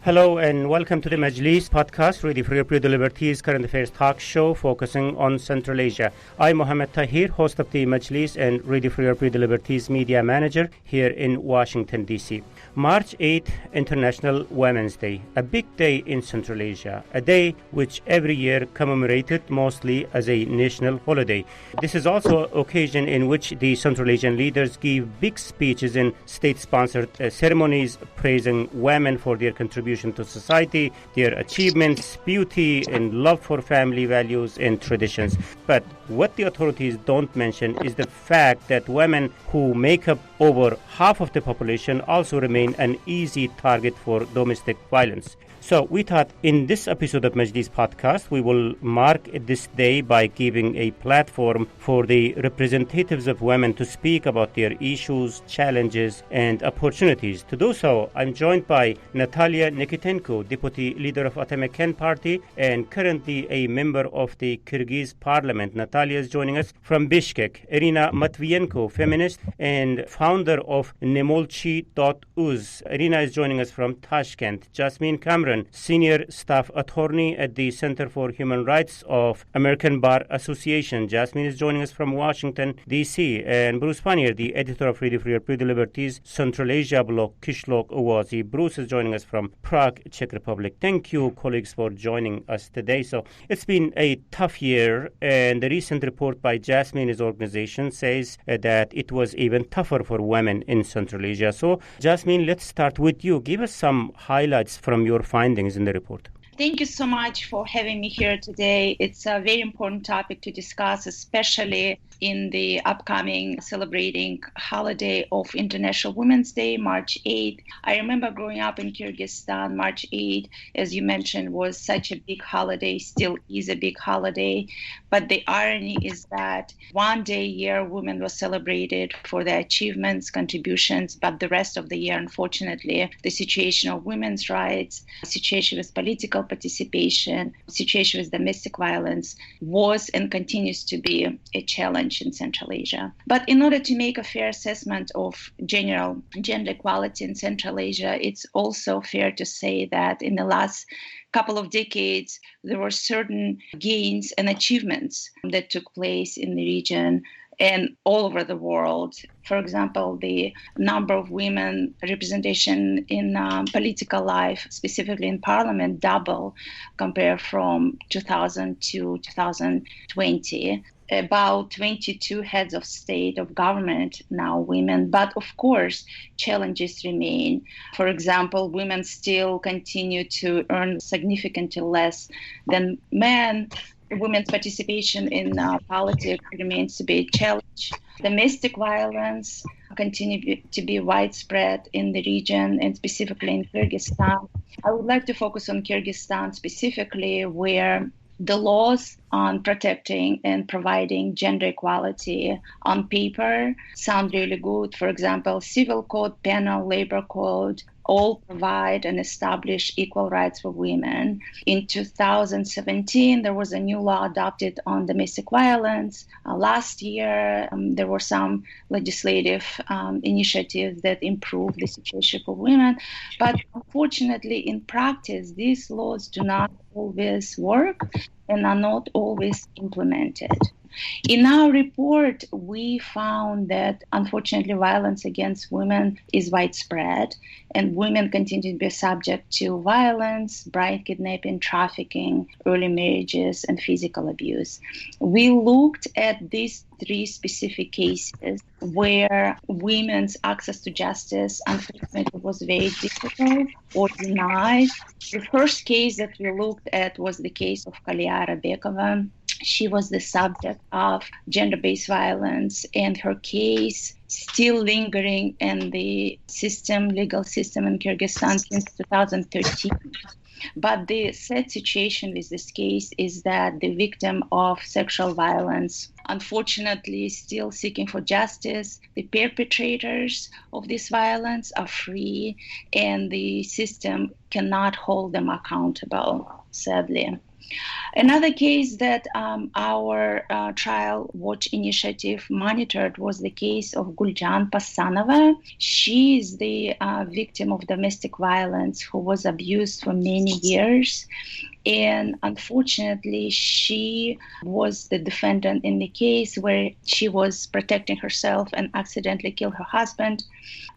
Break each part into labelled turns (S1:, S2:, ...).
S1: Hello and welcome to the Majlis podcast, Ready for Your Liberties current affairs talk show focusing on Central Asia. I'm Mohammed Tahir, host of the Majlis and Ready for Your Liberties media manager here in Washington, D.C. March 8th, International Women's Day, a big day in Central Asia, a day which every year commemorated mostly as a national holiday. This is also an occasion in which the Central Asian leaders give big speeches in state-sponsored ceremonies praising women for their contribution to society, their achievements, beauty, and love for family values and traditions. But what the authorities don't mention is the fact that women who make up over half of the population also remain an easy target for domestic violence. So we thought in this episode of Majlis podcast, we will mark this day by giving a platform for the representatives of women to speak about their issues, challenges, and opportunities. To do so, I'm joined by Natalia Nikitenko, Deputy Leader of Atamekan Party and currently a member of the Kyrgyz Parliament. Natalia is joining us from Bishkek. Irina Matvienko, feminist and founder of Nemolchi.uz. Irina is joining us from Tashkent. Jasmine Cameron, Senior Staff Attorney at the Center for Human Rights of American Bar Association. Jasmine is joining us from Washington, D.C. And Bruce Pannier, the editor of Ready for Your Liberties Central Asia blog, Kishlok Owazi. Bruce is joining us from Prague, Czech Republic. Thank you, colleagues, for joining us today. So it's been a tough year, and the recent report by Jasmine's organization says that it was even tougher for women in Central Asia. So, Jasmine, let's start with you. Give us some highlights from your findings in the report.
S2: Thank you so much for having me here today. It's a very important topic to discuss, especially in the upcoming celebrating holiday of International Women's Day, March 8th. I remember growing up in Kyrgyzstan, March 8th, as you mentioned, was such a big holiday, still is a big holiday. But the irony is that one day a year, women were celebrated for their achievements, contributions, but the rest of the year, unfortunately, the situation of women's rights, situation with political participation, situation with domestic violence was and continues to be a challenge in Central Asia. But in order to make a fair assessment of general gender equality in Central Asia, it's also fair to say that in the last couple of decades, there were certain gains and achievements that took place in the region and all over the world. For example, the number of women representation in political life, specifically in parliament, doubled compared from 2000 to 2020. About 22 heads of state, of government, now women. But of course, challenges remain. For example, women still continue to earn significantly less than men. Women's participation in politics remains to be a challenge. Domestic violence continues to be widespread in the region and specifically in Kyrgyzstan. I would like to focus on Kyrgyzstan specifically, where the laws on protecting and providing gender equality on paper sound really good. For example, civil code, penal, labor code, all provide and establish equal rights for women. In 2017, there was a new law adopted on domestic violence. Last year, there were some legislative initiatives that improved the situation for women. But unfortunately, in practice, these laws do not always work and are not always implemented. In our report, we found that, unfortunately, violence against women is widespread, and women continue to be subject to violence, bride kidnapping, trafficking, early marriages, and physical abuse. We looked at these three specific cases where women's access to justice, unfortunately, was very difficult or denied. The first case that we looked at was the case of Kaliara Bekova. She was the subject of gender-based violence, and her case still lingering in the legal system in Kyrgyzstan since 2013. But the sad situation with this case is that the victim of sexual violence, unfortunately, is still seeking for justice. The perpetrators of this violence are free, and the system cannot hold them accountable, sadly. Another case that our Trial Watch initiative monitored was the case of Guljan Pasanova. She is the victim of domestic violence who was abused for many years. And unfortunately, she was the defendant in the case where she was protecting herself and accidentally killed her husband.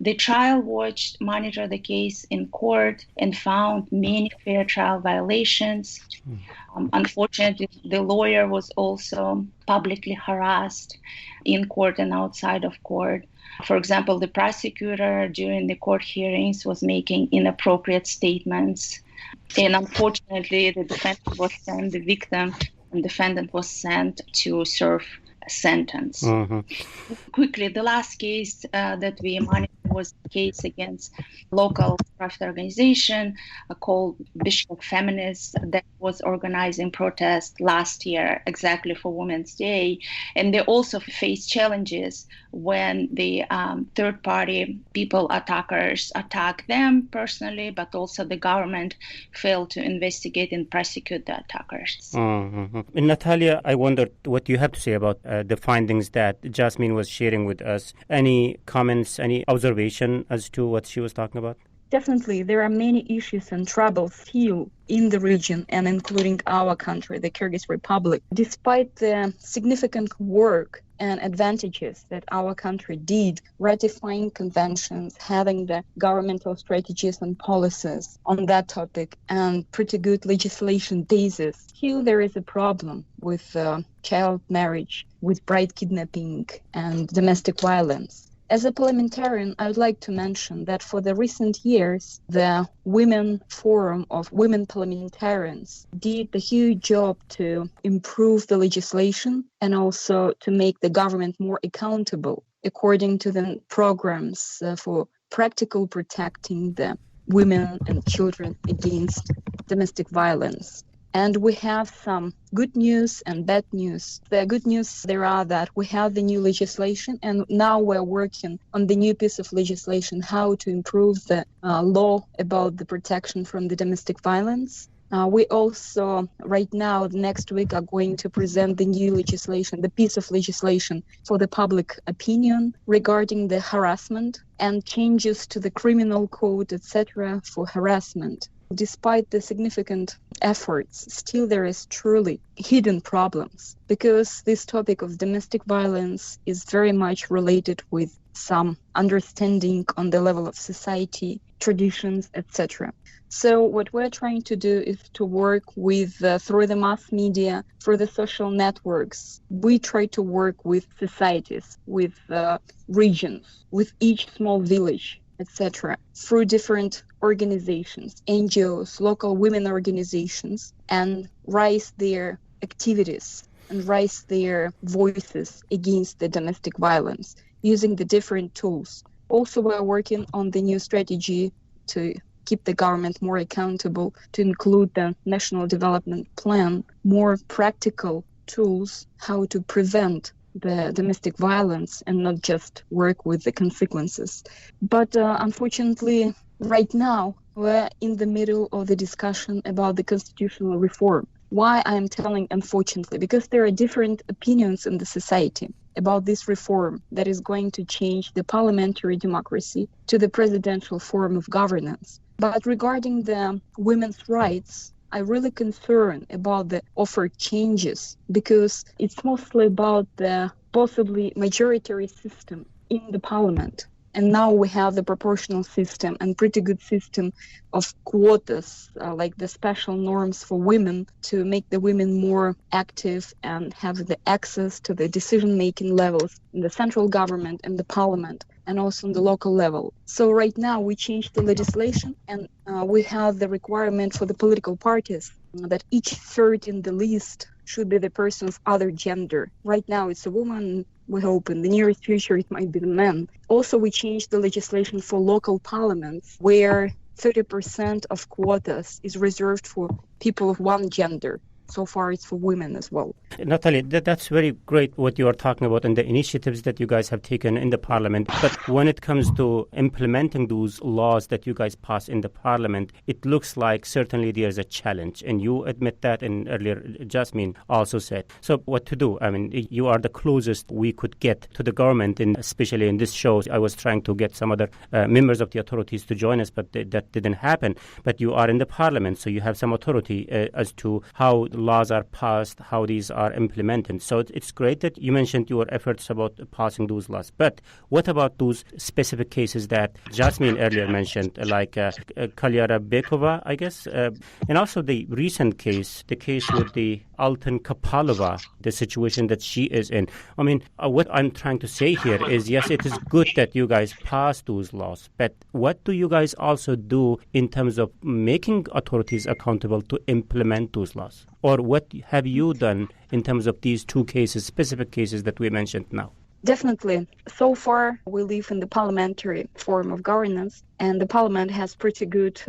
S2: The Trial Watch monitored the case in court and found many fair trial violations. Unfortunately, the lawyer was also publicly harassed in court and outside of court. For example, the prosecutor during the court hearings was making inappropriate statements. And unfortunately, the victim and defendant was sent to serve a sentence. Quickly, the last case that we monitored was a case against local craft organization called Bishkek Feminists that was organizing protests last year exactly for Women's Day. And they also faced challenges when the third-party people attackers attack them personally, but also the government failed to investigate and prosecute the attackers.
S1: And Natalia, I wondered what you have to say about the findings that Jasmine was sharing with us. Any comments, any observation as to what she was talking about?
S3: Definitely, there are many issues and troubles still in the region and including our country, the Kyrgyz Republic. Despite the significant work and advantages that our country did, ratifying conventions, having the governmental strategies and policies on that topic, and pretty good legislation basis, still there is a problem with child marriage, with bride kidnapping and domestic violence. As a parliamentarian, I would like to mention that for the recent years, the Women Forum of Women Parliamentarians did a huge job to improve the legislation and also to make the government more accountable according to the programs for practical protecting the women and children against domestic violence. And we have some good news and bad news. The good news there are that we have the new legislation, and now we're working on the new piece of legislation, how to improve the law about the protection from the domestic violence. We also, right now, next week, are going to present the new legislation, the piece of legislation for the public opinion regarding the harassment and changes to the criminal code, etc., for harassment. Despite the significant efforts, still there is truly hidden problems because this topic of domestic violence is very much related with some understanding on the level of society, traditions, etc. So what we're trying to do is to work with, through the mass media, through the social networks. We try to work with societies, with regions, with each small village, etc., through different organizations, NGOs, local women organizations, and raise their activities and raise their voices against the domestic violence using the different tools. Also, we're working on the new strategy to keep the government more accountable, to include the National Development Plan, more practical tools how to prevent the domestic violence and not just work with the consequences. But unfortunately, right now, we're in the middle of the discussion about the constitutional reform. Why I'm telling unfortunately? Because there are different opinions in the society about this reform that is going to change the parliamentary democracy to the presidential form of governance. But regarding the women's rights, I'm really concerned about the offered changes because it's mostly about the possibly majority system in the parliament. And now we have the proportional system and pretty good system of quotas, like the special norms for women to make the women more active and have the access to the decision-making levels in the central government and the parliament and also on the local level. So right now we changed the legislation and we have the requirement for the political parties that each third in the list should be the person of other gender. Right now it's a woman. We hope in the nearest future it might be the man. Also, we changed the legislation for local parliaments where 30% of quotas is reserved for people of one gender. so far it's for women as well.
S1: Natalie, that's very great what you are talking about and the initiatives that you guys have taken in the parliament. But when it comes to implementing those laws that you guys pass in the parliament, it looks like certainly there's a challenge. And you admit that, and earlier Jasmine also said. So what to do? I mean, you are the closest we could get to the government, and especially in this show. I was trying to get some other members of the authorities to join us, but that didn't happen. But you are in the parliament, so you have some authority as to how laws are passed, how these are implemented. So it's great that you mentioned your efforts about passing those laws. But what about those specific cases that Jasmine earlier mentioned, like Kalyara Bekova, I guess, and also the recent case, the case with the Altan Kapalova, the situation that she is in. I mean, what I'm trying to say here is, yes, it is good that you guys pass those laws, but what do you guys also do in terms of making authorities accountable to implement those laws? Or what have you done in terms of these two cases, specific cases that we mentioned now?
S3: Definitely. So far, we live in the parliamentary form of governance, and the parliament has pretty good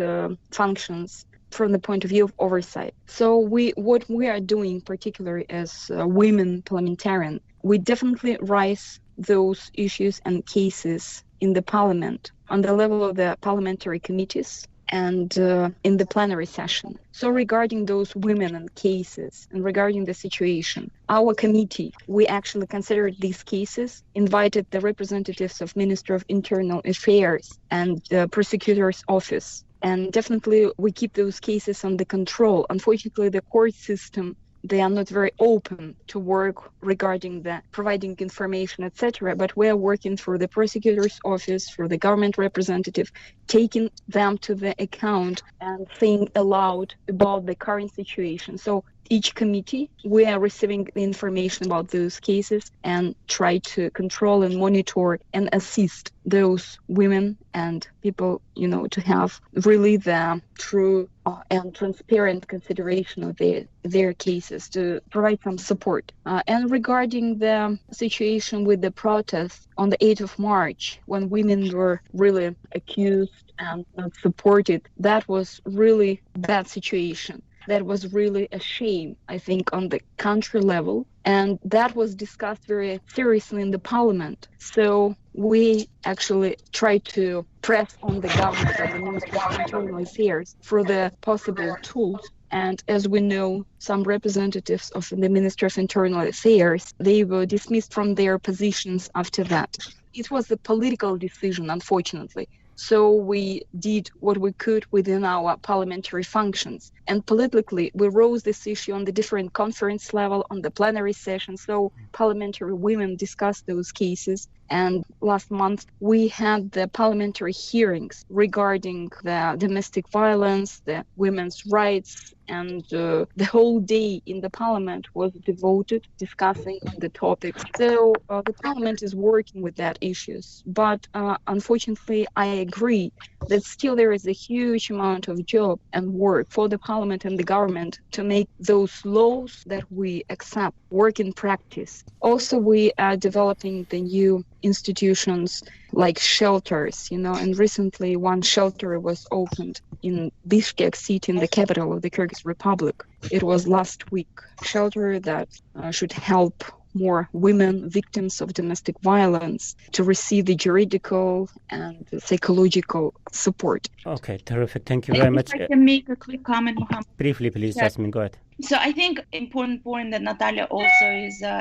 S3: functions from the point of view of oversight. So what we are doing, particularly as women parliamentarians, we definitely raise those issues and cases in the parliament on the level of the parliamentary committees and in the plenary session. So regarding those women and cases and regarding the situation, our committee, we actually considered these cases, invited the representatives of Ministry of Internal Affairs and the prosecutor's office. And definitely we keep those cases under control. Unfortunately, the court system, they are not very open to work regarding the providing information, etc. But we are working through the prosecutor's office, through the government representative, taking them to the account and saying aloud about the current situation. So each committee, we are receiving the information about those cases and try to control and monitor and assist those women and people, to have really the true and transparent consideration of their cases, to provide some support. And regarding the situation with the protests on the 8th of March, when women were really accused and not supported, that was really bad situation. That was really a shame, I think, on the country level. And that was discussed very seriously in the parliament. So we actually tried to press on the government and the Ministry of Internal Affairs for the possible tools. And as we know, some representatives of the Ministry of Internal Affairs, they were dismissed from their positions after that. It was a political decision, unfortunately. So we did what we could within our parliamentary functions. And politically, we rose this issue on the different conference level, on the plenary session. So parliamentary women discussed those cases. And last month, we had the parliamentary hearings regarding the domestic violence, the women's rights, and the whole day in the parliament was devoted discussing the topics. So the parliament is working with that issues. But unfortunately, I agree that still there is a huge amount of job and work for the parliament and the government to make those laws that we accept work in practice. Also, we are developing the new institutions like shelters, and recently one shelter was opened in Bishkek city, in the capital of the Kyrgyz Republic. It was last week. Shelter that should help more women victims of domestic violence to receive the juridical and psychological support.
S1: Okay, terrific. Thank you very much.
S2: If I can make a quick comment, Mohammed.
S1: Briefly, please, Jasmine, go ahead.
S2: So I think important point that Natalia also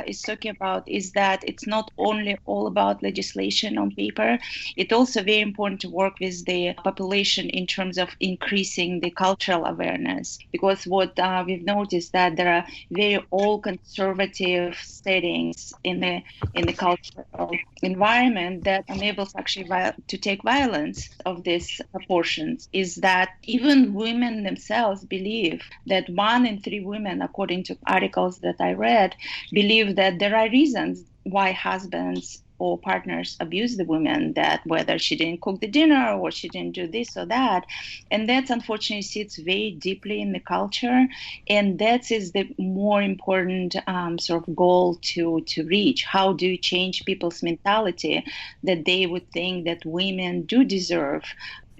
S2: is talking about is that it's not only all about legislation on paper. It's also very important to work with the population in terms of increasing the cultural awareness. Because what we've noticed that there are very old conservative settings in the cultural environment that enables actually to take violence of these proportions. Is that even women themselves believe that 1 in 3 women, according to articles that I read, believe that there are reasons why husbands or partners abuse the woman, that whether she didn't cook the dinner or she didn't do this or that. And that unfortunately sits very deeply in the culture. And that is the more important sort of goal to reach. How do you change people's mentality that they would think that women do deserve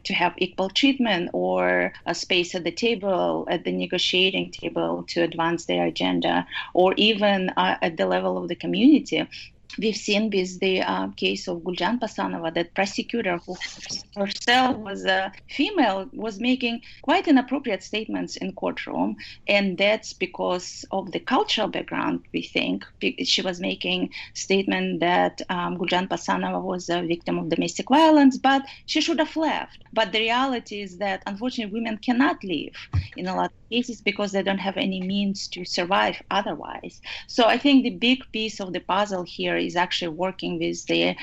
S2: to have equal treatment or a space at the table, at the negotiating table to advance their agenda, or even at the level of the community. We've seen with the case of Guljan Pasanova that prosecutor, who herself was a female, was making quite inappropriate statements in courtroom. And that's because of the cultural background, we think. She was making statement that Guljan Pasanova was a victim of domestic violence, but she should have left. But the reality is that, unfortunately, women cannot leave in a lot of cases because they don't have any means to survive otherwise. So I think the big piece of the puzzle here is actually working with the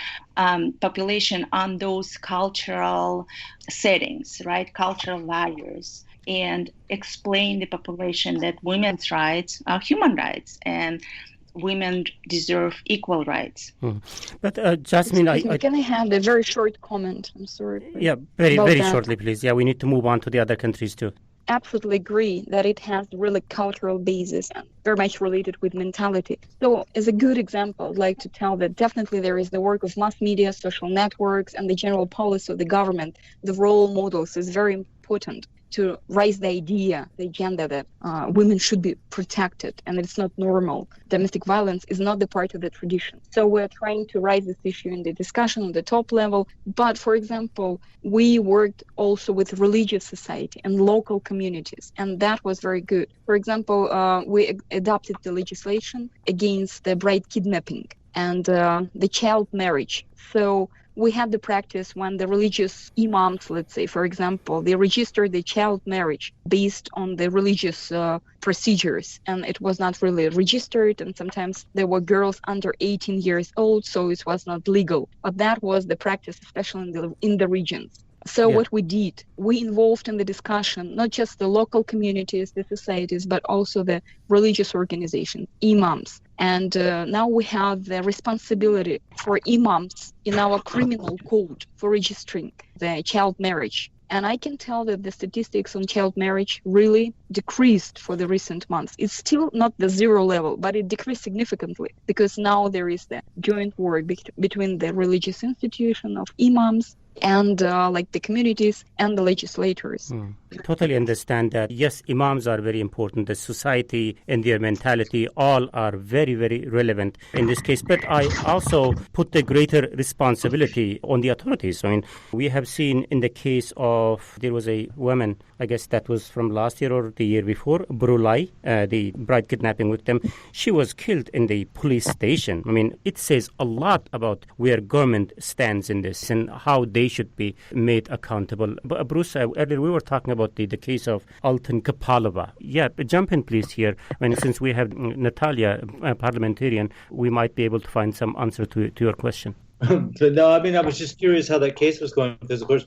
S2: population on those cultural settings, right? Cultural values, and explain the population that women's rights are human rights and women deserve equal rights.
S1: But Jasmine,
S3: can I have a very short comment? I'm sorry.
S1: Yeah, very shortly, please. Yeah, we need to move on to the other countries too.
S3: Absolutely agree that it has really cultural basis and very much related with mentality. So as a good example, I'd like to tell that definitely there is the work of mass media, social networks, and the general policy of the government. The role models is very important to raise the idea, the agenda that women should be protected and it's not normal. Domestic violence is not the part of the tradition. So we're trying to raise this issue in the discussion on the top level. But for example, we worked also with religious society and local communities, and that was very good. For example, we adopted the legislation against the bride kidnapping and the child marriage. So we had the practice when the religious imams, let's say, for example, they registered the child marriage based on the religious procedures, and it was not really registered, and sometimes there were girls under 18 years old, so it was not legal. But that was the practice, especially in the regions. So what we did, we involved in the discussion, not just the local communities, the societies, but also the religious organizations, imams. And now we have the responsibility for imams in our criminal code for registering the child marriage. And I can tell that the statistics on child marriage really decreased for the recent months. It's still not the zero level, but it decreased significantly because now there is the joint work between the religious institution of imams and like the communities and the legislators.
S1: Totally understand that. Yes, imams are very important. The society and their mentality all are very, very relevant in this case. But I also put the greater responsibility on the authorities. I mean, we have seen in the case of, there was a woman, I guess that was from last year or the year before, Brulai, the bride kidnapping victim. She was killed in the police station. I mean, it says a lot about where government stands in this and how they should be made accountable. But Bruce, earlier we were talking about the case of Altan Kapalova. Yeah, jump in please here. I mean, since we have Natalia, a parliamentarian, we might be able to find some answer to your question.
S4: No, I mean, I was just curious how that case was going because, of course,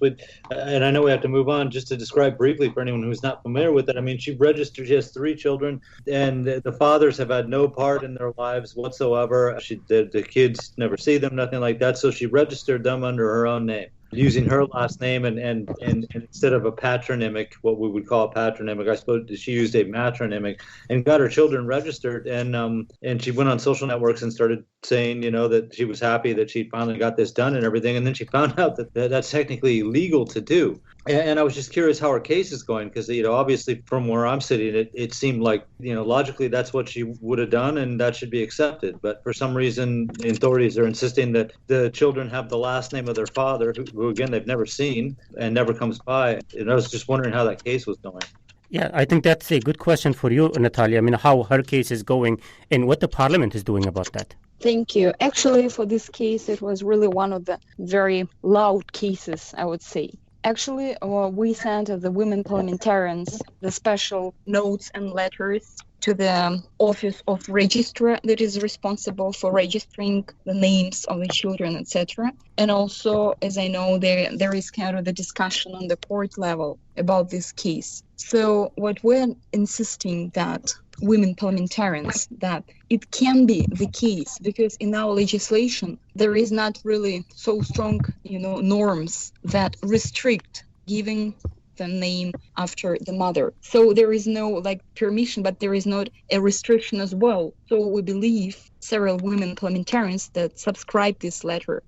S4: and I know we have to move on, just to describe briefly for anyone who's not familiar with it. I mean, she has 3 children, and the fathers have had no part in their lives whatsoever. The kids never see them, nothing like that. So she registered them under her own name, using her last name, and instead of a patronymic, what we would call a patronymic, I suppose she used a matronymic, and got her children registered. And she went on social networks and started saying, that she was happy that she finally got this done and everything. And then she found out that that's technically illegal to do. And I was just curious how her case is going because, obviously from where I'm sitting, it seemed like, logically that's what she would have done and that should be accepted. But for some reason, the authorities are insisting that the children have the last name of their father, who again, they've never seen and never comes by. And I was just wondering how that case was going.
S1: Yeah, I think that's a good question for you, Natalia. I mean, how her case is going and what the parliament is doing about that.
S3: Thank you. Actually, for this case, it was really one of the very loud cases, I would say. Actually, we sent the women parliamentarians the special notes and letters to the office of registrar that is responsible for registering the names of the children, etc. And also, as I know, there is kind of the discussion on the court level about this case. So what we're insisting that women parliamentarians, that it can be the case because in our legislation, there is not really so strong, norms that restrict giving the name after the mother. So there is no permission, but there is not a restriction as well. So we believe several women parliamentarians that subscribe this letter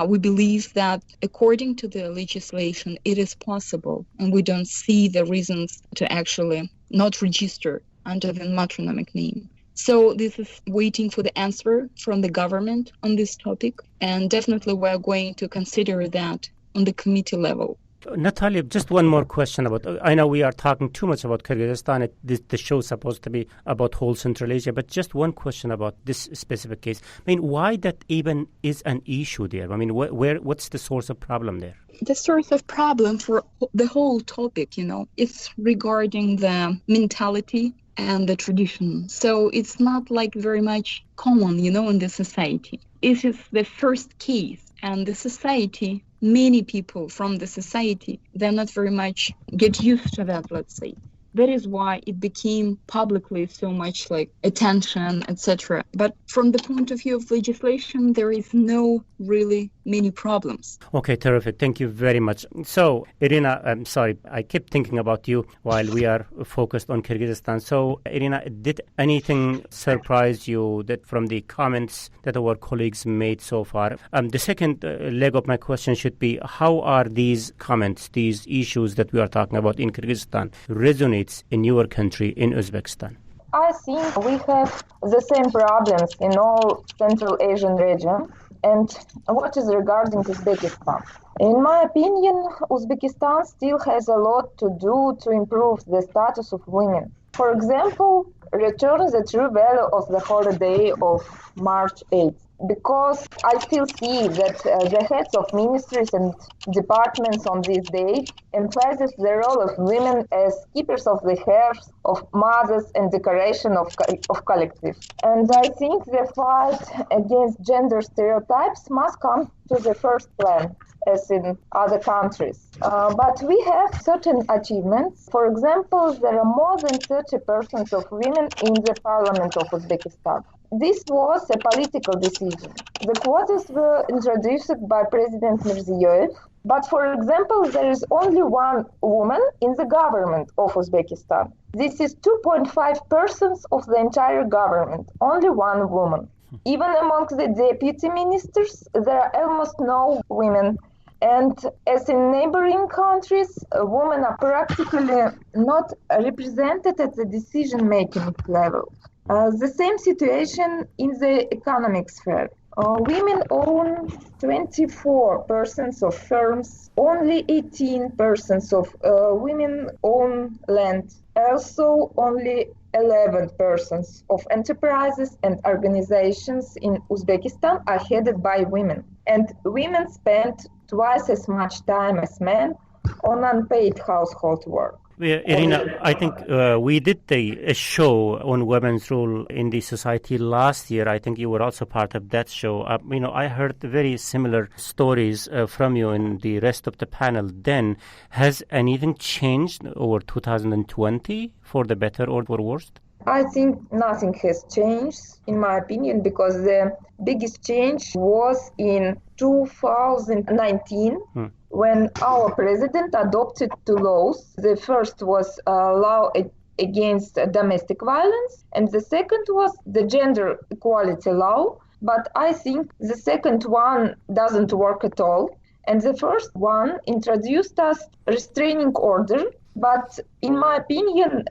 S3: We believe that according to the legislation, it is possible, and we don't see the reasons to actually not register under the matronymic name. So this is waiting for the answer from the government on this topic, and definitely we're going to consider that on the committee level.
S1: Natalia, just one more question about, I know we are talking too much about Kyrgyzstan. The show is supposed to be about whole Central Asia, but just one question about this specific case. I mean, why that even is an issue there? I mean, what's the source of problem there?
S3: The source of problem for the whole topic, it's regarding the mentality and the tradition. So it's not like very much common, in the society. It is the first case, and the society, many people from the society, they're not very much get used to that, let's say. That is why it became publicly so much like attention, etc. But from the point of view of legislation, there is no really many problems.
S1: Okay, terrific. Thank you very much. So, Irina, I'm sorry, I kept thinking about you while we are focused on Kyrgyzstan. So, Irina, did anything surprise you that from the comments that our colleagues made so far? The second leg of my question should be, how are these comments, these issues that we are talking about in Kyrgyzstan resonate in your country, in Uzbekistan?
S5: I think we have the same problems in all Central Asian region. And what is regarding Uzbekistan? In my opinion, Uzbekistan still has a lot to do to improve the status of women. For example, return the true value of the holiday of March 8th. Because I still see that the heads of ministries and departments on this day emphasize the role of women as keepers of the hairs of mothers and decoration of collective. And I think the fight against gender stereotypes must come to the first plan, as in other countries. But we have certain achievements. For example, there are more than 30% of women in the parliament of Uzbekistan. This was a political decision. The quotas were introduced by President Mirziyoyev, but for example, there is only one woman in the government of Uzbekistan. This is 2.5% of the entire government, only one woman. Even among the deputy ministers, there are almost no women. And as in neighboring countries, women are practically not represented at the decision-making level. The same situation in the economic sphere. Women own 24% of firms, only 18% of women own land. Also, only 11% of enterprises and organizations in Uzbekistan are headed by women. And women spend twice as much time as men on unpaid household work.
S1: Irina, I think we did a show on women's role in the society last year. I think you were also part of that show. I heard very similar stories from you and the rest of the panel then. Has anything changed over 2020 for the better or for worse?
S5: I think nothing has changed, in my opinion, because the biggest change was in 2019 when our president adopted two laws. The first was a law against domestic violence, and the second was the gender equality law. But I think the second one doesn't work at all. And the first one introduced us restraining order. But in my opinion,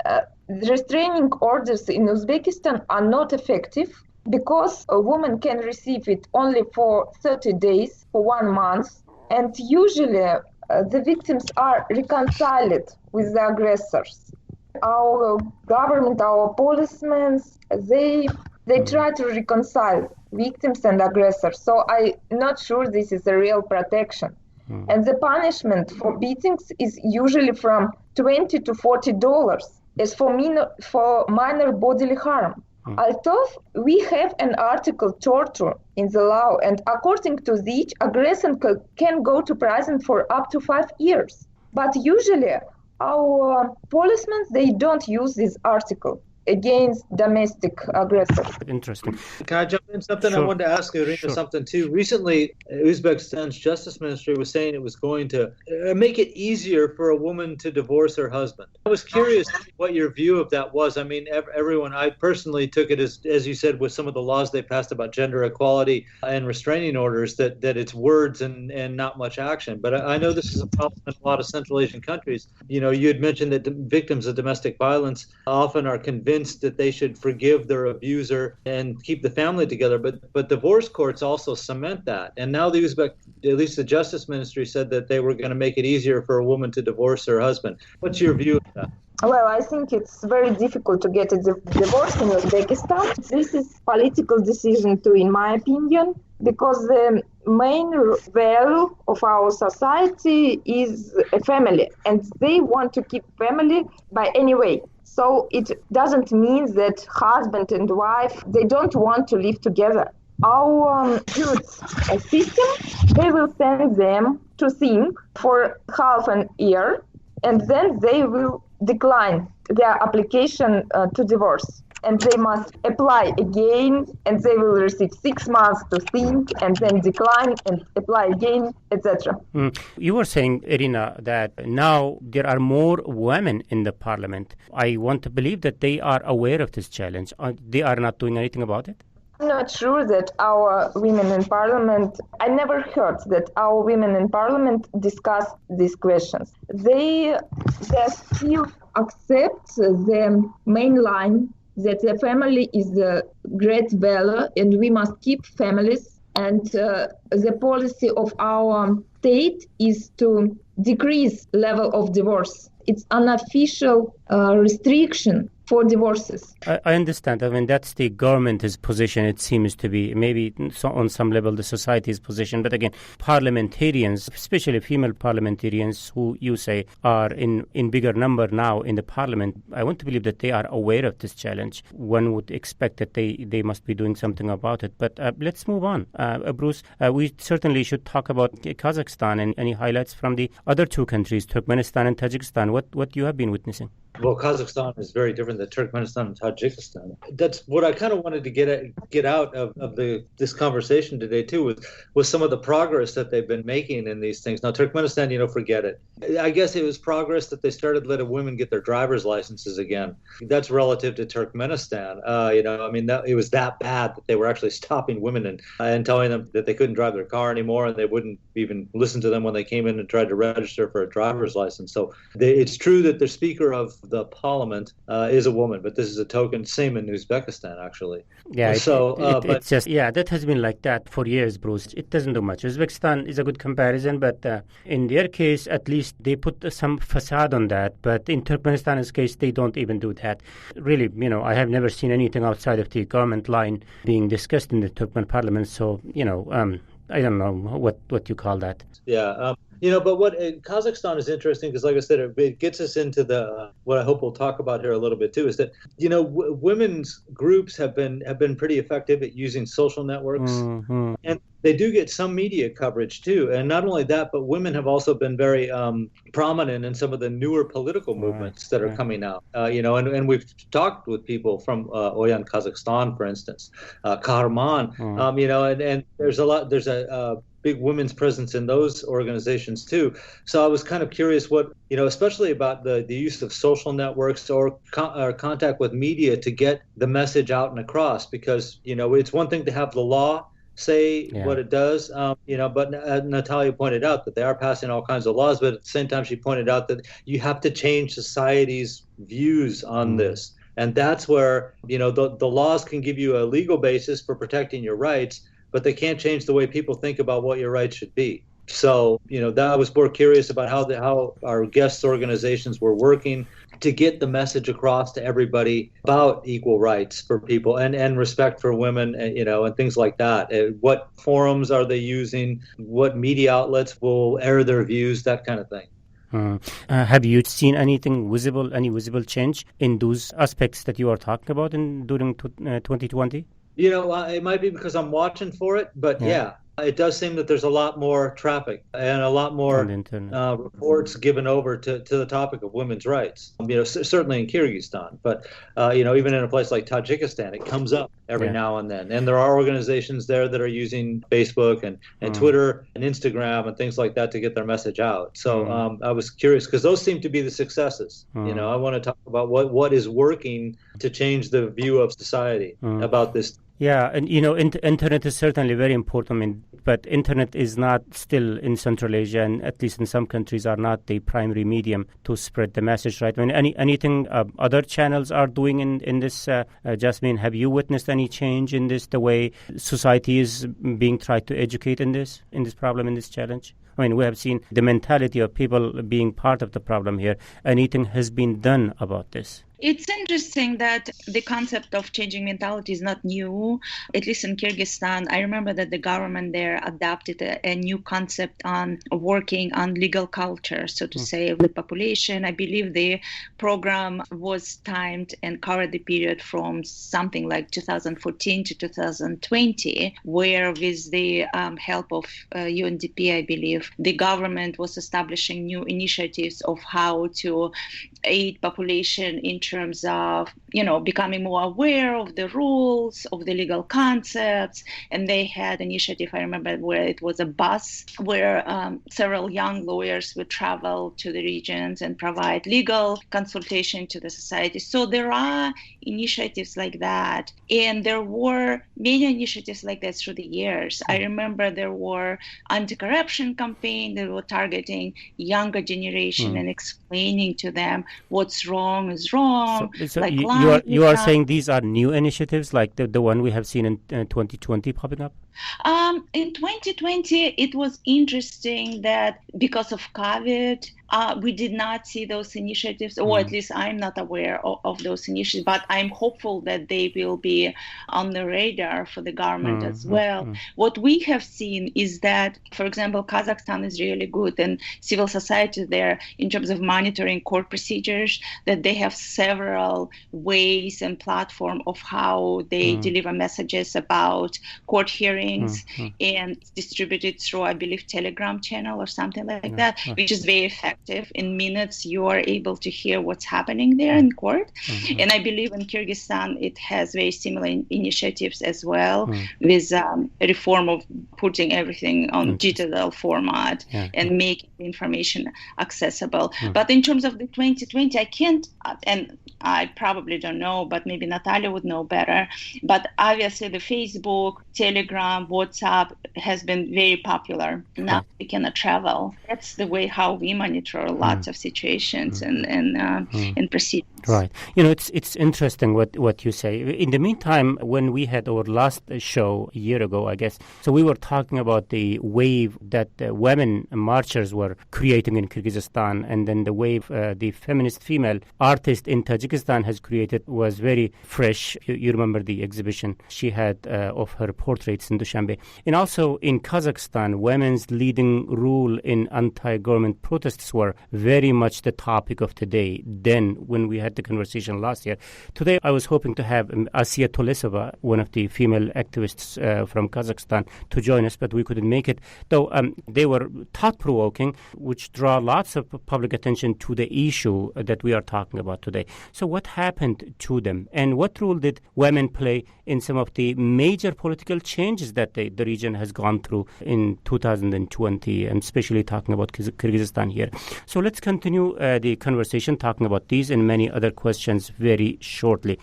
S5: restraining orders in Uzbekistan are not effective because a woman can receive it only for 30 days, for 1 month. And usually the victims are reconciled with the aggressors. Our government, our policemen, they try to reconcile victims and aggressors. So I'm not sure this is a real protection. And the punishment for beatings is usually from $20 to $40 as for minor bodily harm. Although we have an article torture in the law, and according to which aggressor can go to prison for up to 5 years. But usually our policemen, they don't use this article. against domestic aggressors.
S1: Interesting.
S4: Can I jump in something?
S1: Sure.
S4: I wanted to ask Irina something too. Recently, Uzbekistan's justice ministry was saying it was going to make it easier for a woman to divorce her husband. I was curious what your view of that was. I mean, everyone, I personally took it as you said, with some of the laws they passed about gender equality and restraining orders, that it's words and not much action. But I know this is a problem in a lot of Central Asian countries. You know, you had mentioned that victims of domestic violence often are convinced that they should forgive their abuser and keep the family together. But divorce courts also cement that. And now the Uzbek, at least the Justice Ministry, said that they were going to make it easier for a woman to divorce her husband. What's your view of that?
S5: Well, I think it's very difficult to get a divorce in Uzbekistan. This is political decision too, in my opinion, because the main value of our society is a family, and they want to keep family by any way. So it doesn't mean that husband and wife, they don't want to live together. Our youth system, they will send them to think for half an year, and then they will decline their application to divorce. And they must apply again, and they will receive 6 months to think, and then decline and apply again, etc.
S1: You were saying, Irina, that now there are more women in the parliament. I want to believe that they are aware of this challenge. They are not doing anything about it?
S5: I'm not sure that our women in parliament, I never heard that our women in parliament discuss these questions. They still accept the main line that the family is a great value and we must keep families. And the policy of our state is to decrease level of divorce. It's unofficial restriction for divorces.
S1: I understand. I mean, that's the government's position, it seems to be. Maybe on some level the society's position. But again, parliamentarians, especially female parliamentarians who you say are in bigger number now in the parliament, I want to believe that they are aware of this challenge. One would expect that they must be doing something about it. But let's move on. Bruce, we certainly should talk about Kazakhstan and any highlights from the other two countries, Turkmenistan and Tajikistan. What you have been witnessing?
S4: Well, Kazakhstan is very different than Turkmenistan and Tajikistan. That's what I kind of wanted to get out of this conversation today too, was some of the progress that they've been making in these things. Now, Turkmenistan, forget it. I guess it was progress that they started letting women get their driver's licenses again. That's relative to Turkmenistan. It was that bad that they were actually stopping women and telling them that they couldn't drive their car anymore, and they wouldn't even listen to them when they came in and tried to register for a driver's license. So it's true that the speaker of the parliament is a woman, but this is a token, same in Uzbekistan, actually.
S1: Yeah, it's just, that has been like that for years, Bruce. It doesn't do much. Uzbekistan is a good comparison, but in their case, at least they put some facade on that. But in Turkmenistan's case, they don't even do that. Really, I have never seen anything outside of the government line being discussed in the Turkmen parliament. So, I don't know what you call that.
S4: Yeah. But what Kazakhstan is interesting because, like I said, it gets us into what I hope we'll talk about here a little bit too. Is that women's groups have been pretty effective at using social networks, and they do get some media coverage too. And not only that, but women have also been very prominent in some of the newer political movements that are coming out. And we've talked with people from Oyan, Kazakhstan, for instance, Kahraman. And there's a big women's presence in those organizations too. So I was kind of curious what, especially about the use of social networks or contact with media to get the message out and across, because, it's one thing to have the law say what it does, but Natalia pointed out that they are passing all kinds of laws, but at the same time she pointed out that you have to change society's views on this. And that's where, the laws can give you a legal basis for protecting your rights, but they can't change the way people think about what your rights should be. So, that I was more curious about how our guests' organizations were working to get the message across to everybody about equal rights for people and respect for women, and things like that. What forums are they using? What media outlets will air their views? That kind of thing.
S1: Have you seen any visible change in those aspects that you are talking about during 2020?
S4: It might be because I'm watching for it, but it does seem that there's a lot more traffic and a lot more reports given over to the topic of women's rights. Certainly in Kyrgyzstan, but even in a place like Tajikistan, it comes up every now and then. And there are organizations there that are using Facebook and Twitter and Instagram and things like that to get their message out. So I was curious because those seem to be the successes. I want to talk about what is working to change the view of society about this.
S1: Yeah, and internet is certainly very important, but internet is not still in Central Asia, and at least in some countries are not the primary medium to spread the message, right? Anything other channels are doing in this, Jasmine, have you witnessed any change in this, the way society is being tried to educate in this problem, in this challenge? We have seen the mentality of people being part of the problem here. Anything has been done about this?
S2: It's interesting that the concept of changing mentality is not new, at least in Kyrgyzstan. I remember that the government there adopted a new concept on working on legal culture, so to say, of the population. I believe the program was timed and covered the period from something like 2014 to 2020, where with the help of UNDP, I believe, the government was establishing new initiatives of how to aid population in terms of, becoming more aware of the rules, of the legal concepts. And they had initiative, I remember, where it was a bus where several young lawyers would travel to the regions and provide legal consultation to the society. So there are initiatives like that. And there were many initiatives like that through the years. I remember there were anti-corruption campaigns that were targeting younger generation and explaining to them what's wrong is wrong.
S1: So you are saying these are new initiatives like the one we have seen in 2020 popping up?
S2: In 2020, it was interesting that because of COVID, we did not see those initiatives, or at least I'm not aware of those initiatives, but I'm hopeful that they will be on the radar for the government as well. What we have seen is that, for example, Kazakhstan is really good, and civil society there in terms of monitoring court procedures, that they have several ways and platform of how they deliver messages about court hearings and distributed through, I believe, Telegram channel or something like that, which is very effective. In minutes, you are able to hear what's happening there in court. And I believe in Kyrgyzstan, it has very similar initiatives as well, with reform of putting everything on digital format and making the information accessible. But in terms of the 2020, I can't, and I probably don't know, but maybe Natalia would know better. But obviously the Facebook, Telegram, WhatsApp has been very popular. Now we cannot travel. That's the way how we monitor lots of situations and procedures.
S1: Right. It's interesting what you say. In the meantime, when we had our last show a year ago, I guess, so we were talking about the wave that women marchers were creating in Kyrgyzstan, and then the wave the feminist female artist in Tajikistan has created was very fresh. You remember the exhibition she had of her portraits in Dushanbe. And also in Kazakhstan, women's leading role in anti-government protests were very much the topic of today. Then, when we had the conversation last year. Today, I was hoping to have Asiya Tolesova, one of the female activists from Kazakhstan, to join us, but we couldn't make it. Though they were thought-provoking, which draw lots of public attention to the issue that we are talking about today. So what happened to them? And what role did women play in some of the major political changes that the region has gone through in 2020, and especially talking about Kyrgyzstan here? So let's continue the conversation talking about these and many other questions very shortly.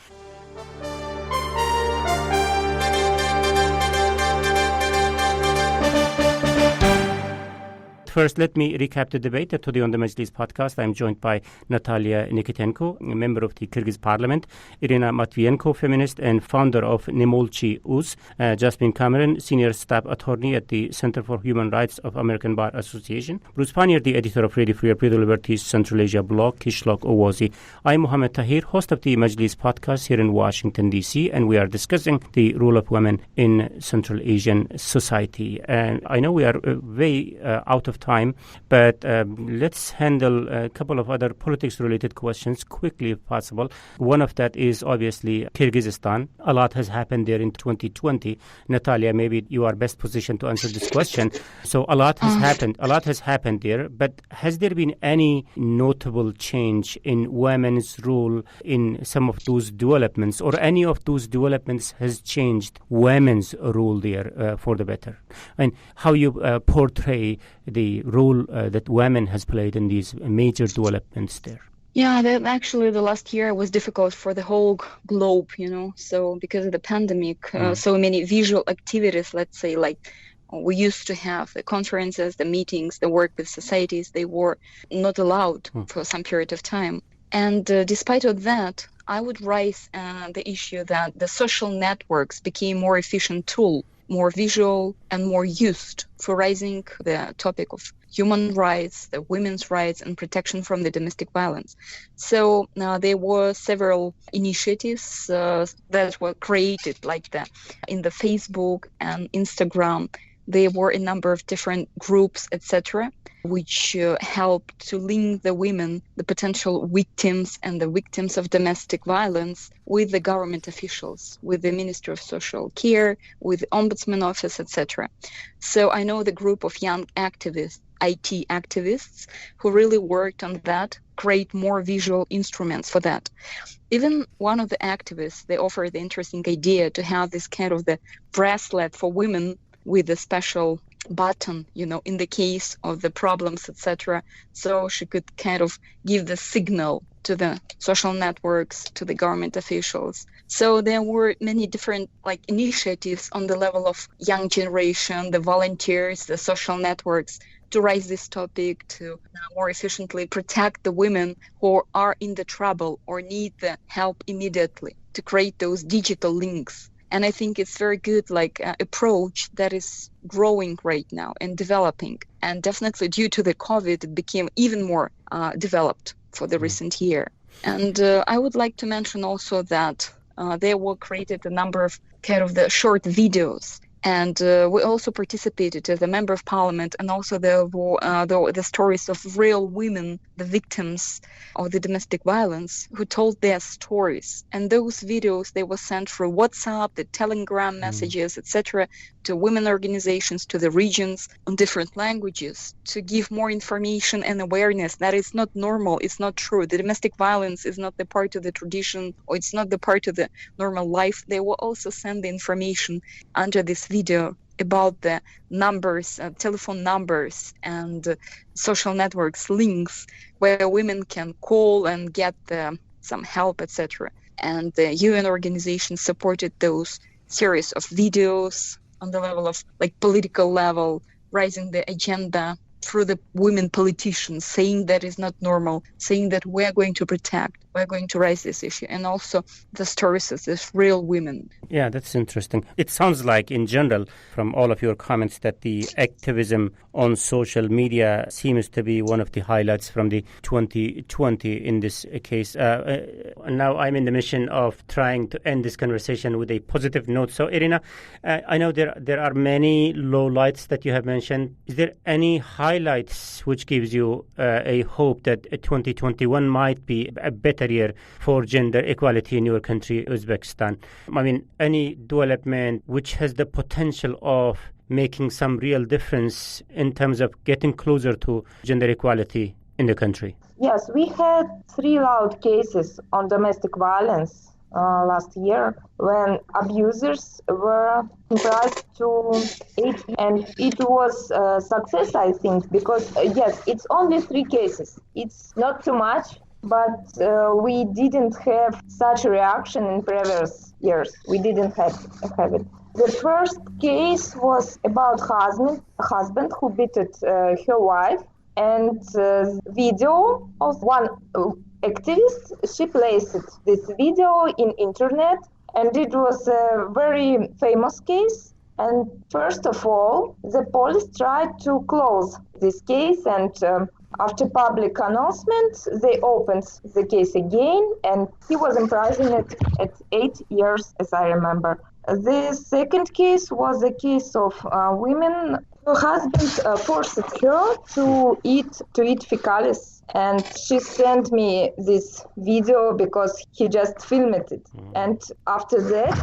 S1: First, let me recap the debate. Today on the Majlis podcast, I'm joined by Natalia Nikitenko, a member of the Kyrgyz parliament, Irina Matvienko, feminist and founder of Nemolchi Uz, Jasmine Cameron, senior staff attorney at the Center for Human Rights of American Bar Association, Bruce Pannier, the editor of Radio Free Europe Liberties Central Asia blog, Kishlok Owazi. I'm Mohammed Tahir, host of the Majlis podcast here in Washington, D.C., and we are discussing the role of women in Central Asian society. And I know we are way out of time. But let's handle a couple of other politics-related questions quickly, if possible. One of that is obviously Kyrgyzstan. A lot has happened there in 2020. Natalia, maybe you are best positioned to answer this question. So a lot has happened. A lot has happened there. But has there been any notable change in women's role in some of those developments, or any of those developments has changed women's role there for the better? And how you portray the role that women has played in these major developments there?
S3: Yeah, actually the last year was difficult for the whole globe, so because of the pandemic, so many visual activities, let's say, like we used to have the conferences, the meetings, the work with societies, they were not allowed for some period of time. And despite of that, I would raise the issue that the social networks became more efficient tool, more visual and more used for raising the topic of human rights, the women's rights, and protection from the domestic violence. So there were several initiatives that were created like that in the Facebook and Instagram. There were a number of different groups, etc., which helped to link the women, the potential victims and the victims of domestic violence, with the government officials, with the Ministry of Social Care, with the Ombudsman Office, etc. So I know the group of young activists, IT activists, who really worked on that, create more visual instruments for that. Even one of the activists, they offered the interesting idea to have this kind of the bracelet for women with a special button, in the case of the problems, etc. So she could kind of give the signal to the social networks, to the government officials. So there were many different initiatives on the level of young generation, the volunteers, the social networks, to raise this topic, to more efficiently protect the women who are in the trouble or need the help immediately, to create those digital links. And I think it's very good approach that is growing right now and developing. And definitely due to the COVID, it became even more developed for the recent year. And I would like to mention also that there were created a number of kind of the short videos. And we also participated as a member of parliament, and also the stories of real women, the victims of the domestic violence, who told their stories. And those videos, they were sent through WhatsApp, the Telegram messages, etc., to women organizations, to the regions on different languages, to give more information and awareness that it's not normal, it's not true. The domestic violence is not the part of the tradition, or it's not the part of the normal life. They will also send the information under this video about the numbers, telephone numbers, and social networks links where women can call and get some help, etc. And the UN organizations supported those series of videos on the level of political level, raising the agenda through the women politicians, saying that is not normal, saying that we're going to protect, we're going to raise this issue, and also the stories of these real women.
S1: Yeah, that's interesting. It sounds like, in general, from all of your comments, that the activism on social media seems to be one of the highlights from the 2020 in this case. Now I'm in the mission of trying to end this conversation with a positive note. So, Irina, I know there are many lowlights that you have mentioned. Is there any highlights which gives you a hope that 2021 might be a better year for gender equality in your country, Uzbekistan? I mean, any development which has the potential of making some real difference in terms of getting closer to gender equality in the country?
S5: Yes, we had 3 loud cases on domestic violence last year when abusers were sentenced to 8, and it was a success, I think, because yes, it's only 3 cases. It's not too much, but we didn't have such a reaction in previous years. We didn't have it. The first case was about a husband who beated her wife, and video of one activist, she placed this video in internet, and it was a very famous case. And first of all, the police tried to close this case, and after public announcement, they opened the case again, and he was imprisoned at 8 years, as I remember. The second case was a case of women. Her husband forced her to eat fecalis, and she sent me this video because he just filmed it. And after that,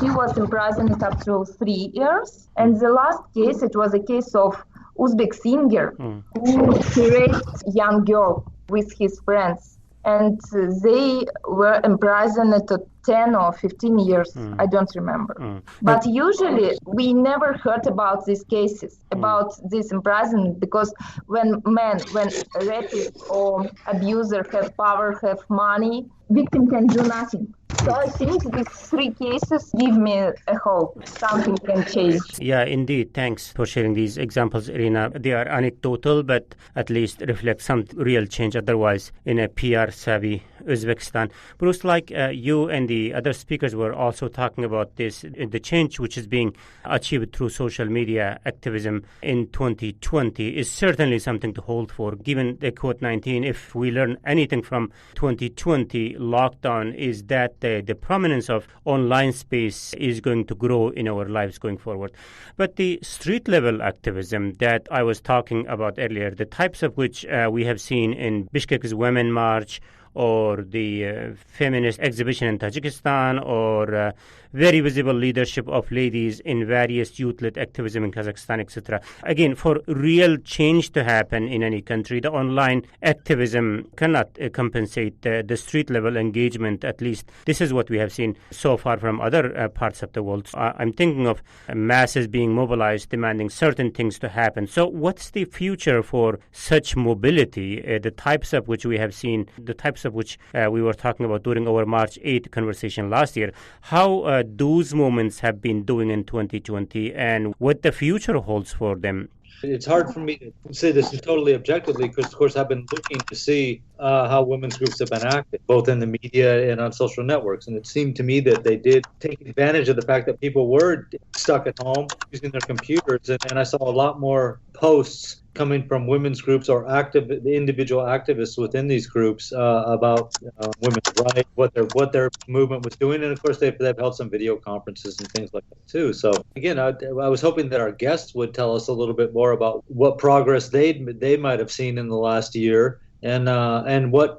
S5: she was imprisoned up to 3 years. And the last case, it was a case of Uzbek singer who raped young girl with his friends. And they were imprisoned to 10 or 15 years. I don't remember. But usually we never heard about these cases, about this imprisonment, because when rapist or abuser have power, have money, victim can do nothing. So I think these 3 cases give me a hope something can change.
S1: Yeah, indeed. Thanks for sharing these examples, Irina. They are anecdotal, but at least reflect some real change otherwise in a PR-savvy Uzbekistan. Bruce, like you and the other speakers were also talking about this, the change which is being achieved through social media activism in 2020 is certainly something to hold for. Given the COVID-19, if we learn anything from 2020 lockdown, is that the prominence of online space is going to grow in our lives going forward. But the street level activism that I was talking about earlier, the types of which we have seen in Bishkek's Women March, or the feminist exhibition in Tajikistan, or very visible leadership of ladies in various youth-led activism in Kazakhstan, etc. Again, for real change to happen in any country, the online activism cannot compensate the street-level engagement. At least this is what we have seen so far from other parts of the world. So I'm thinking of masses being mobilized, demanding certain things to happen. So what's the future for such mobility, the types of which we have seen, the types of which we were talking about during our March 8 conversation last year? How those movements have been doing in 2020 and what the future holds for them?
S4: It's hard for me to say this totally objectively because, of course, I've been looking to see how women's groups have been active, both in the media and on social networks. And it seemed to me that they did take advantage of the fact that people were stuck at home using their computers. And I saw a lot more posts coming from women's groups or the individual activists within these groups about women's rights, what their movement was doing, and of course they've held some video conferences and things like that too. So again, I was hoping that our guests would tell us a little bit more about what progress they might have seen in the last year, and what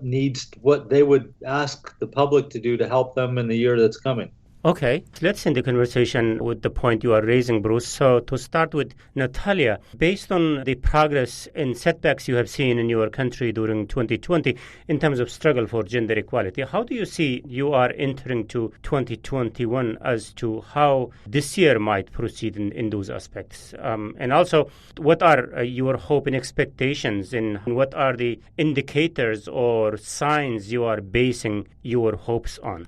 S4: they would ask the public to do to help them in the year that's coming.
S1: Okay, let's end the conversation with the point you are raising, Bruce. So to start with, Natalia, based on the progress and setbacks you have seen in your country during 2020 in terms of struggle for gender equality, how do you see you are entering to 2021 as to how this year might proceed in those aspects? And also, what are your hope and expectations, and what are the indicators or signs you are basing your hopes on?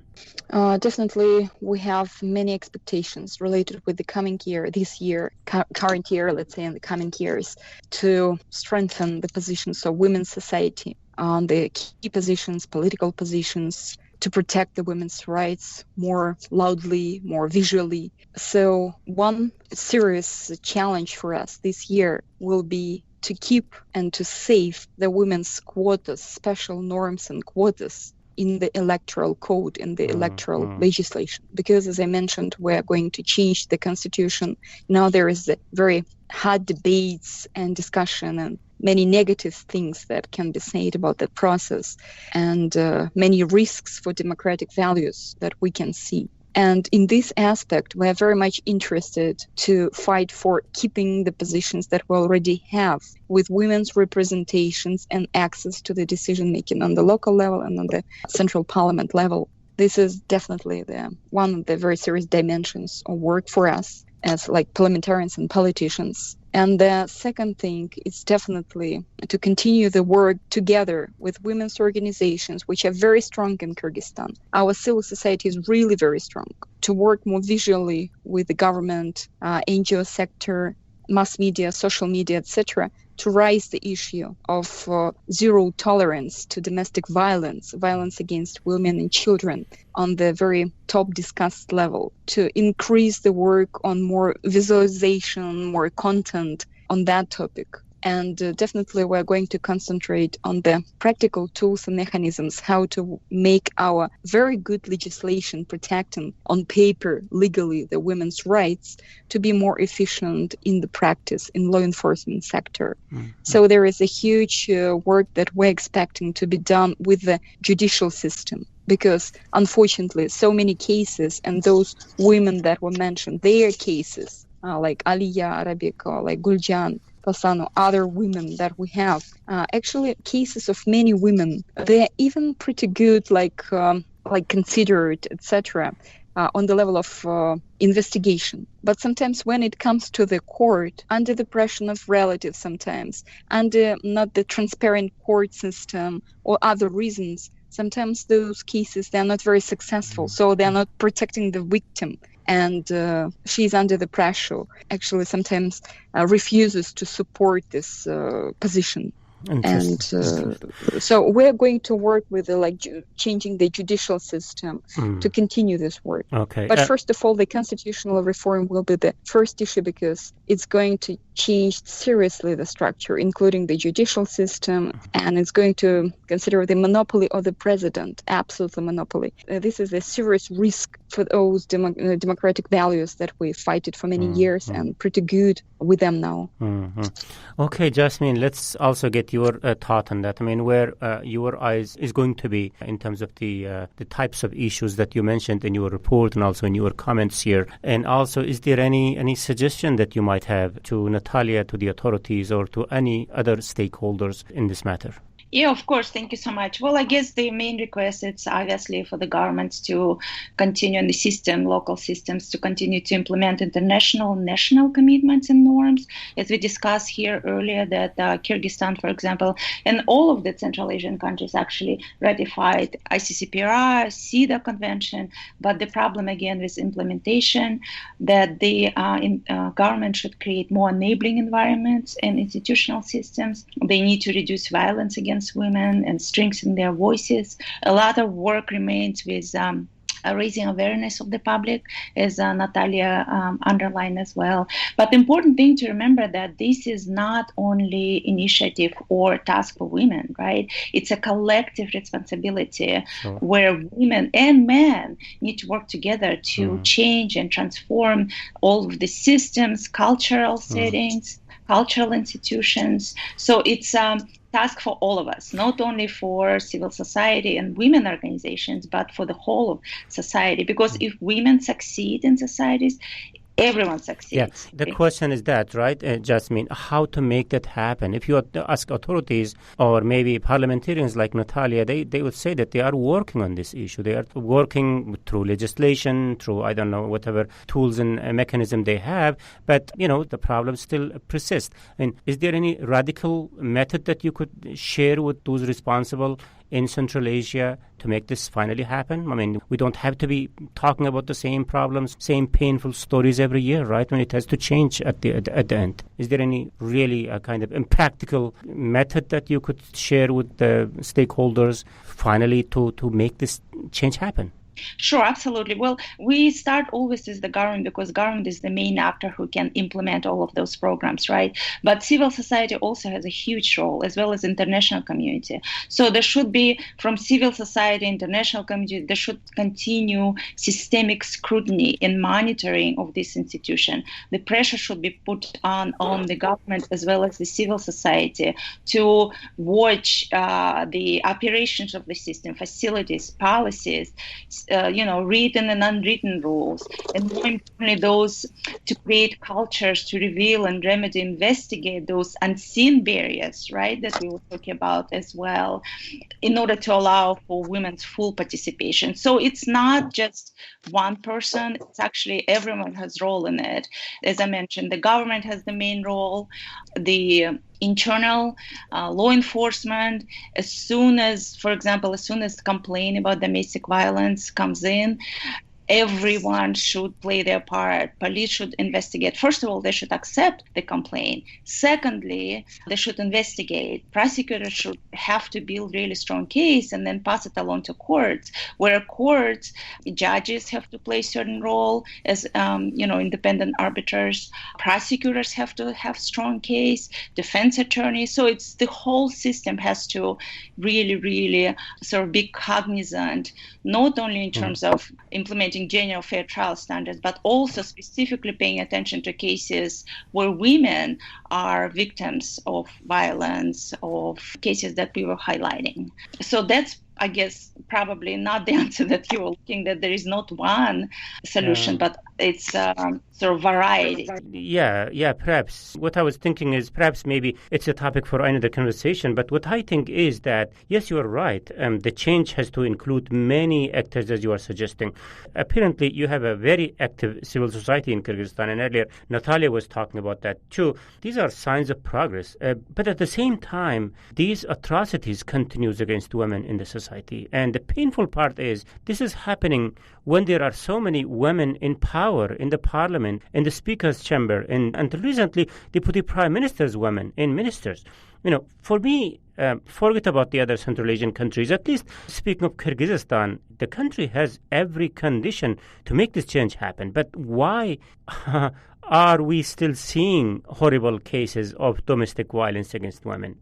S3: Definitely, we have many expectations related with the coming year, this year, current year, let's say, and the coming years, to strengthen the positions of women's society on the key positions, political positions, to protect the women's rights more loudly, more visually. So one serious challenge for us this year will be to keep and to save the women's quotas, special norms and quotas in the electoral code, in the electoral legislation. Because, as I mentioned, we're going to change the constitution. Now there is a very hot debates and discussion and many negative things that can be said about that process, and many risks for democratic values that we can see. And in this aspect, we are very much interested to fight for keeping the positions that we already have with women's representations and access to the decision-making on the local level and on the central parliament level. This is definitely one of the very serious dimensions of work for us as like parliamentarians and politicians. And the second thing is definitely to continue the work together with women's organizations, which are very strong in Kyrgyzstan. Our civil society is really very strong. To work more visually with the government, NGO sector, mass media, social media, etc., to raise the issue of zero tolerance to domestic violence against women and children on the very top discussed level, to increase the work on more visualization, more content on that topic, And definitely we're going to concentrate on the practical tools and mechanisms, how to make our very good legislation protecting on paper legally the women's rights to be more efficient in the practice in law enforcement sector. Mm-hmm. So there is a huge work that we're expecting to be done with the judicial system, because unfortunately so many cases, and those women that were mentioned, their cases, like Aliya Arabika, like Guljan Kasano, other women that we have, actually cases of many women, they're even pretty good, like considered, etc., on the level of investigation. But sometimes when it comes to the court, under the pressure of relatives, sometimes under not the transparent court system or other reasons, sometimes those cases, they're not very successful. So they're not protecting the victim. And she's under the pressure, actually sometimes refuses to support this position. And so we're going to work with changing the judicial system to continue this work.
S1: Okay.
S3: But first of all, the constitutional reform will be the first issue, because it's going to change seriously the structure, including the judicial system, and it's going to consider the monopoly of the president, absolutely monopoly. This is a serious risk for those democratic values that we fighted for many years, and pretty good with them now.
S1: Okay, Jasmine, let's also get your thought on that. I mean, where your eyes is going to be in terms of the types of issues that you mentioned in your report and also in your comments here. And also, is there any suggestion that you might have to Natalia, to the authorities, or to any other stakeholders in this matter?
S2: Yeah, of course. Thank you so much. Well, I guess the main request is obviously for the governments to continue in the system, local systems, to continue to implement international, national commitments and norms. As we discussed here earlier, that Kyrgyzstan, for example, and all of the Central Asian countries actually ratified ICCPR, CEDAW Convention. But the problem again with implementation, that the government should create more enabling environments and institutional systems. They need to reduce violence against women and strengthen their voices. A lot of work remains with raising awareness of the public, as Natalia underlined as well. But the important thing to remember that this is not only initiative or task for women, right? It's a collective responsibility where women and men need to work together to change and transform all of the systems, cultural settings, cultural institutions. So it's task for all of us, not only for civil society and women organizations, but for the whole of society. Because if women succeed in societies, everyone succeeds.
S1: Yeah, the question is that, right, Jasmine, how to make that happen? If you ask authorities or maybe parliamentarians like Natalia, they would say that they are working on this issue. They are working through legislation, through, I don't know, whatever tools and mechanism they have, but, the problems still persist. And is there any radical method that you could share with those responsible in Central Asia to make this finally happen? I mean, we don't have to be talking about the same problems, same painful stories every year, right? When it has to change at the end. Is there any really kind of impractical method that you could share with the stakeholders finally to make this change happen?
S2: Sure, absolutely. Well, we start always with the government, because government is the main actor who can implement all of those programs, right? But civil society also has a huge role, as well as international community. So there should be, from civil society, international community, there should continue systemic scrutiny and monitoring of this institution. The pressure should be put on the government as well as the civil society to watch the operations of the system, facilities, policies, written and unwritten rules, and more importantly, those to create cultures to reveal and remedy, investigate those unseen barriers, right, that we were talking about as well, in order to allow for women's full participation. So it's not just one person, it's actually everyone has role in it. As I mentioned, the government has the main role, the internal law enforcement, as soon as complaint about domestic violence comes in, everyone should play their part. Police should investigate. First of all, they should accept the complaint. Secondly, they should investigate. Prosecutors should have to build really strong case and then pass it along to courts, where courts, judges have to play a certain role as independent arbiters. Prosecutors have to have strong case, defense attorneys. So it's the whole system has to really, really sort of be cognizant, not only in terms of implementing genuine fair trial standards, but also specifically paying attention to cases where women are victims of violence, of cases that we were highlighting. So that's, I guess, probably not the answer that you were looking, that there is not one solution, but it's sort of variety.
S1: Yeah, perhaps. What I was thinking is perhaps maybe it's a topic for another conversation, but what I think is that, yes, you are right. The change has to include many actors, as you are suggesting. Apparently, you have a very active civil society in Kyrgyzstan, and earlier Natalia was talking about that too. These are signs of progress, but at the same time, these atrocities continues against women in the society. And the painful part is this is happening when there are so many women in power in the parliament, in the speaker's chamber, and until recently, Deputy Prime Minister's women in ministers. For me, forget about the other Central Asian countries. At least speaking of Kyrgyzstan, the country has every condition to make this change happen. But why are we still seeing horrible cases of domestic violence against women?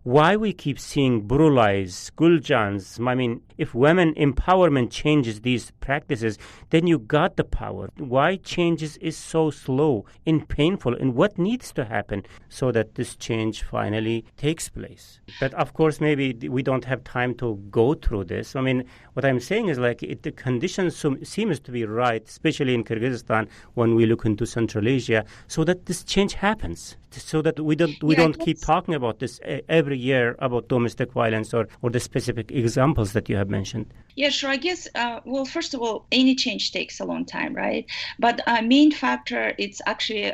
S1: Why we keep seeing brutalized Guljans? If women empowerment changes these practices, then you got the power. Why changes is so slow and painful, and what needs to happen so that this change finally takes place? But of course, maybe we don't have time to go through this. What I'm saying is the conditions seems to be right, especially in Kyrgyzstan when we look into Central Asia, so that this change happens, so that we don't keep talking about this every year about domestic violence or the specific examples that you have mentioned.
S2: Yeah, sure. I guess, first of all, any change takes a long time, right? But a main factor, it's actually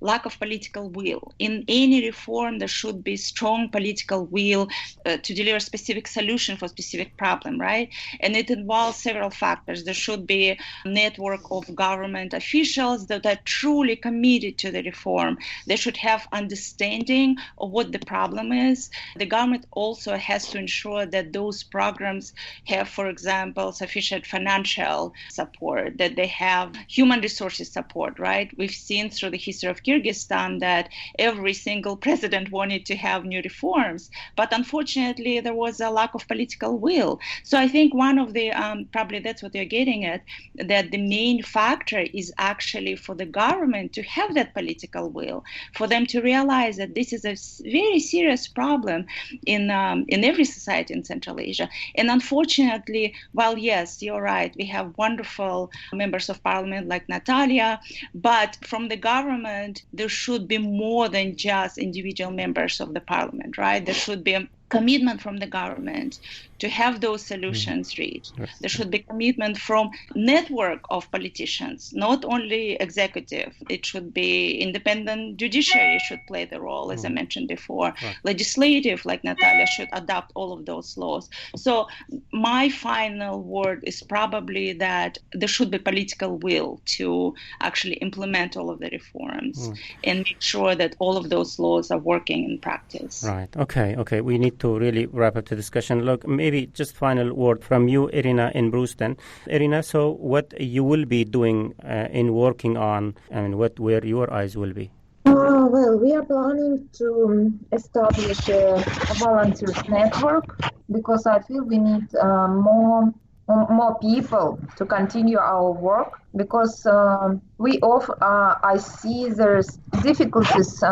S2: lack of political will. In any reform, there should be strong political will to deliver a specific solution for a specific problem, right? And it involves several factors. There should be a network of government officials that are truly committed to the reform. They should have understanding of what the problem is. The government also has to ensure that those programs have, for example, sufficient financial support, that they have human resources support, right? We've seen through the history of Kyrgyzstan that every single president wanted to have new reforms, but unfortunately there was a lack of political will. So I think one of the, probably that's what you're getting at, that the main factor is actually for the government to have that political will, for them to realize that this is a very serious problem in every society in Central Asia. And unfortunately, while yes, you're right, we have wonderful members of parliament like Natalia, but from the government, there should be more than just individual members of the parliament, right? There should be a commitment from the government to have those solutions reached.
S1: Yes.
S2: There should be commitment from network of politicians, not only executive. It should be independent judiciary should play the role, as I mentioned before.
S1: Right.
S2: Legislative, like Natalia, should adopt all of those laws. So my final word is probably that there should be political will to actually implement all of the reforms and make sure that all of those laws are working in practice.
S1: Right. Okay. We need to really wrap up the discussion. Look, maybe just final word from you, Irina, in Bruce then. Irina, so what you will be doing in working on, where your eyes will be?
S5: Well, we are planning to establish a volunteers network because I feel we need more people to continue our work because I see there's difficulties,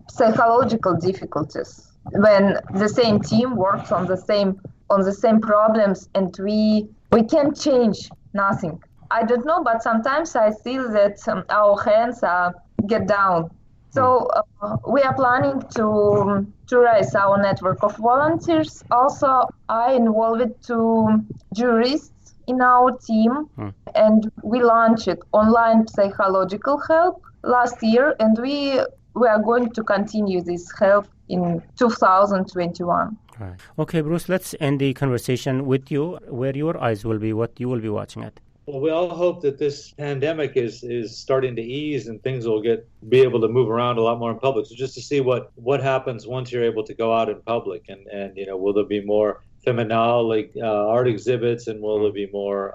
S5: psychological difficulties when the same team works on the same problems and we can't change nothing. I don't know, but sometimes I feel that our hands get down. So we are planning to raise our network of volunteers. Also, I involved two jurists in our team, and we launched online psychological help last year, and we are going to continue this help in 2021.
S1: Right. Okay, Bruce, let's end the conversation with you, where your eyes will be, what you will be watching at.
S4: Well, we all hope that this pandemic is starting to ease and things will be able to move around a lot more in public. So just to see what happens once you're able to go out in public, and will there be more feminale art exhibits, and will there be more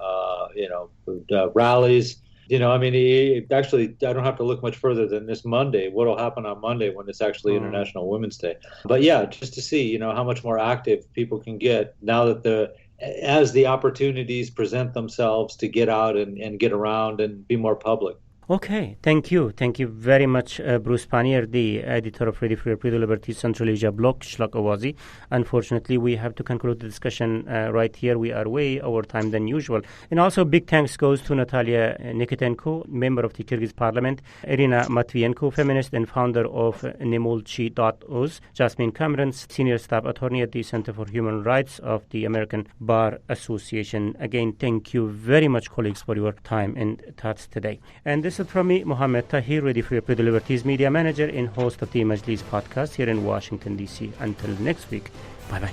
S4: rallies? Actually, I don't have to look much further than this Monday. What will happen on Monday when it's actually International Women's Day? But yeah, just to see, how much more active people can get now that as the opportunities present themselves to get out and get around and be more public.
S1: Okay, thank you. Thank you very much, Bruce Pannier, the editor of Ready for Your Pre Liberty Central Asia blog, Shlak Awazi. Unfortunately, we have to conclude the discussion right here. We are way over time than usual. And also, big thanks goes to Natalia Nikitenko, member of the Kyrgyz parliament, Irina Matvienko, feminist and founder of Nemulchi.uz, Jasmine Cameron, senior staff attorney at the Center for Human Rights of the American Bar Association. Again, thank you very much, colleagues, for your time and thoughts today. And this is from me, Mohammed Tahir, Ready for Your Pre-Liberties media manager and host of the Majlis podcast here in Washington, D.C. Until next week, bye-bye.